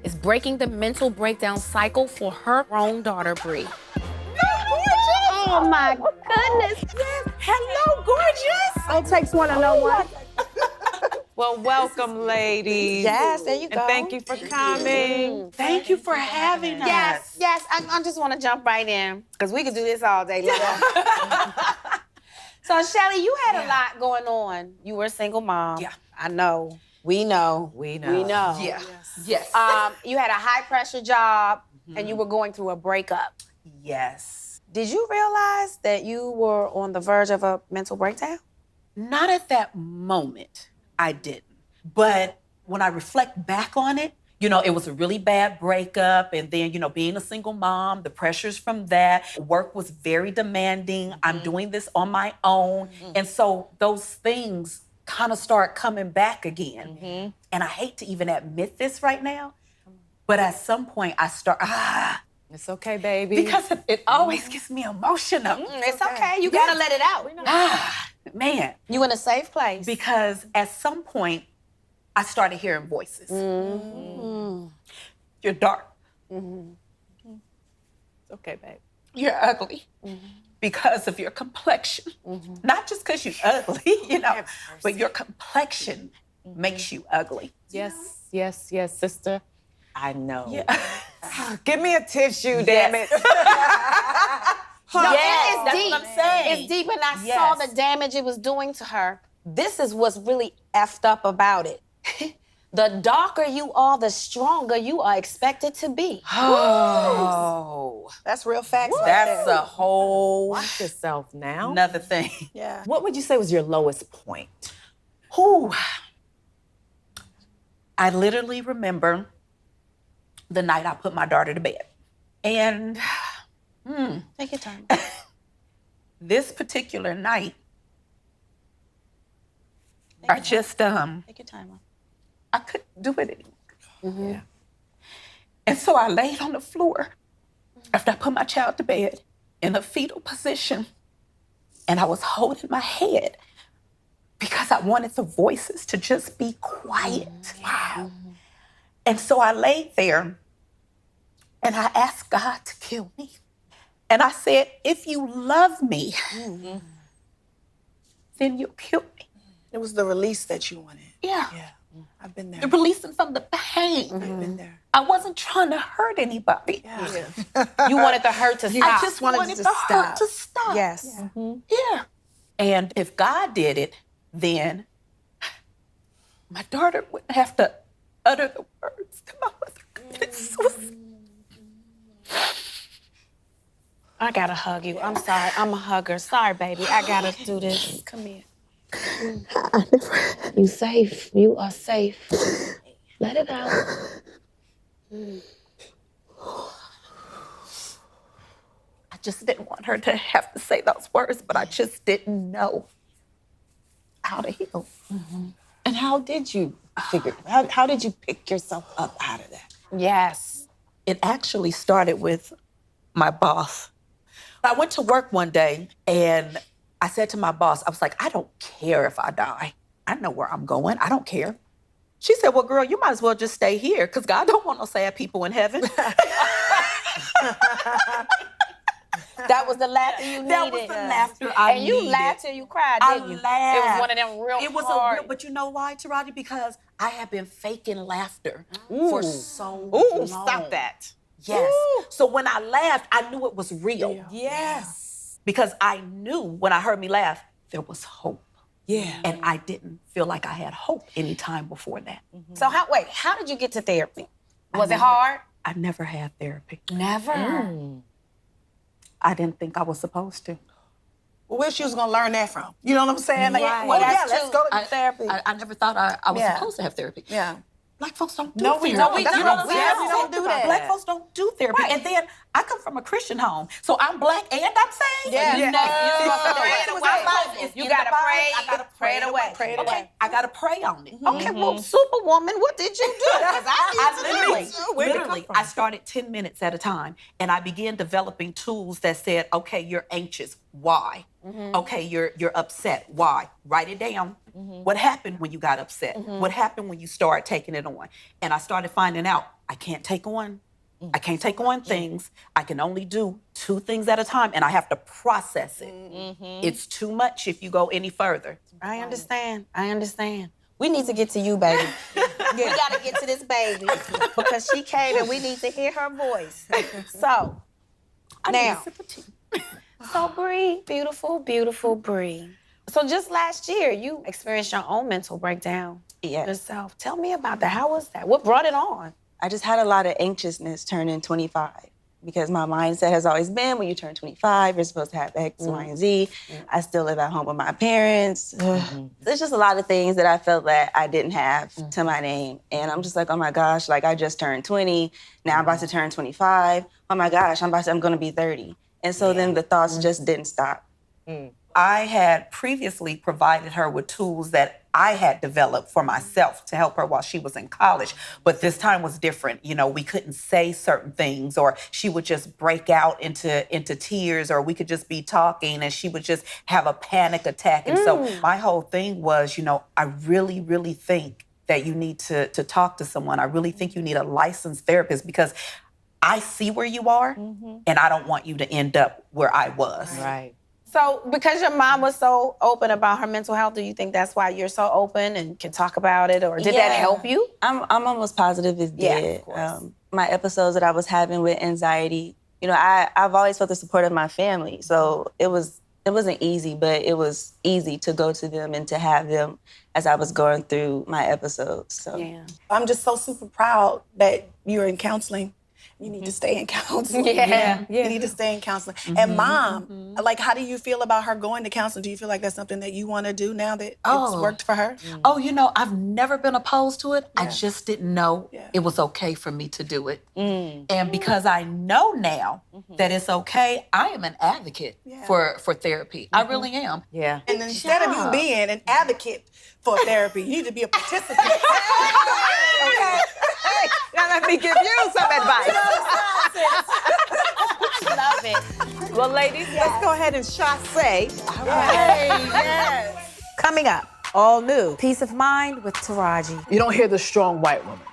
is breaking the mental breakdown cycle for her grown daughter, Bree. Oh my goodness. Yes. Hello, gorgeous. Oh, takes one to know one. Well, welcome, ladies. Yes, there you go. And thank you for coming. Thank you for having us. Yes, I just want to jump right in because we could do this all day long. So, Shelley, you had a lot going on. You were a single mom. Yeah. I know. We know. We know. Yeah. Yes. You had a high-pressure job, and you were going through a breakup. Yes. Did you realize that you were on the verge of a mental breakdown? Not at that moment, I didn't. But when I reflect back on it, you know, it was a really bad breakup. And then, you know, being a single mom, the pressures from that, work was very demanding. I'm doing this on my own. And so those things kind of start coming back again. And I hate to even admit this right now, but at some point I start, It's okay, baby. because it always gets me emotional. It's okay. You gotta let it out. Man, You in a safe place. because at some point I started hearing voices. You're dark. It's okay, babe. You're ugly because of your complexion. Not just because you're ugly, you know, but your complexion makes you ugly. Yes, yes, yes, sister. I know. Yeah. Give me a tissue, damn it. Yes, that's what I'm saying. It's deep, and I Yes. saw the damage it was doing to her. This is what's really effed up about it. The darker you are, the stronger you are expected to be. Oh, That's real facts. that's a whole Watch yourself now. another thing. Yeah. What would you say was your lowest point? Whew. I literally remember the night I put my daughter to bed. And Take your time. this particular night, I just, Take your time. I couldn't do it anymore. Yeah. And so I laid on the floor after I put my child to bed in a fetal position. And I was holding my head because I wanted the voices to just be quiet. Wow. And so I laid there and I asked God to kill me. And I said, if you love me, then you'll kill me. It was the release that you wanted. Yeah. Yeah. I've been there. The releasing from the pain. I've been there. I wasn't trying to hurt anybody. Yeah. You wanted the hurt to I stop. just wanted wanted to the hurt stop. to stop. Yes. Yeah. And if God did it, then my daughter wouldn't have to utter the words that my mother committed suicide. I gotta hug you. I'm sorry. I'm a hugger. Sorry, baby. I gotta do this. Come here. You safe. You are safe. Let it out. I just didn't want her to have to say those words, but I just didn't know how to heal. And how did you figure? How did you pick yourself up out of that? Yes. It actually started with my boss. I went to work one day and I said to my boss, I was like, I don't care if I die. I know where I'm going. I don't care. She said, well, girl, you might as well just stay here because God don't want no sad people in heaven. That was the laughter you needed. That was the laughter I And you needed. laughed till you cried, I didn't you? laughed. It was one of them real It was hard. a real, but you know why, Taraji? Because I have been faking laughter for so Ooh, long. stop that. Yes. So when I laughed, I knew it was real. Yes. Because I knew when I heard me laugh, there was hope. Yeah. And I didn't feel like I had hope any time before that. So how did you get to therapy? Was it hard? I never had therapy. Never. I didn't think I was supposed to. Well, where she was gonna learn that from? You know what I'm saying? Like, Right. well, yeah, That's let's true. go to therapy. I never thought I was Yeah. supposed to have therapy. Yeah. Black folks don't do No, therapy. we don't. we That's don't. what I'm We saying. don't. We don't do that. Black folks don't do therapy. Right. And then I come from a Christian home. So I'm black and I'm saved. Yeah. You know, you're supposed to pray it It's away. in the Bible. It's You in gotta the Bible. pray. I gotta Pray it away. Pray it Okay, away. I gotta pray on it. Okay, well, Superwoman, what did you do? 'Cause I Literally, I started 10 minutes at a time and I began developing tools that said, okay, you're anxious. Why? Okay, you're upset. Why? Write it down. What happened when you got upset? What happened when you started taking it on? And I started finding out I I can't take on things. I can only do 2 things at a time, and I have to process it. It's too much if you go any further. I understand. We need to get to you, baby. We gotta get to this baby because she came and we need to hear her voice. So, now, so Bree, beautiful, beautiful Bree. So just last year, you experienced your own mental breakdown yourself. Tell me about that. How was that? What brought it on? I just had a lot of anxiousness turning 25 because my mindset has always been when you turn 25, you're supposed to have X, Y, and Z. I still live at home with my parents. There's just a lot of things that I felt that I didn't have to my name. And I'm just like, oh my gosh, like I just turned 20. Now I'm about to turn 25. Oh my gosh, I'm gonna be 30. And so then the thoughts just didn't stop. I had previously provided her with tools that I had developed for myself to help her while she was in college. But this time was different. You know, we couldn't say certain things, or she would just break out into tears, or we could just be talking and she would just have a panic attack. And so my whole thing was, you know, I really, really think that you need to talk to someone. I really think you need a licensed therapist because I see where you are and I don't want you to end up where I was. Right. So because your mom was so open about her mental health, do you think that's why you're so open and can talk about it? Or did that help you? I'm almost positive it did. of course. My episodes that I was having with anxiety, you know, I've always felt the support of my family. So it wasn't easy, but it was easy to go to them and to have them as I was going through my episodes. So I'm just so super proud that you're in counseling. You need to stay in counseling. You need to stay in counseling. And Mom, like, how do you feel about her going to counseling? Do you feel like that's something that you want to do now that it's worked for her? Oh, you know, I've never been opposed to it. I just didn't know it was okay for me to do it. And because I know now that it's okay, I am an advocate for therapy. I really am. Yeah. And instead of you being an advocate for therapy, you need to be a participant. Okay. Hey, now let me give you some advice. Love it. Well, ladies, let's go ahead and chasse. All right. Coming up, all new, Peace of Mind with Taraji. You don't hear the strong white woman.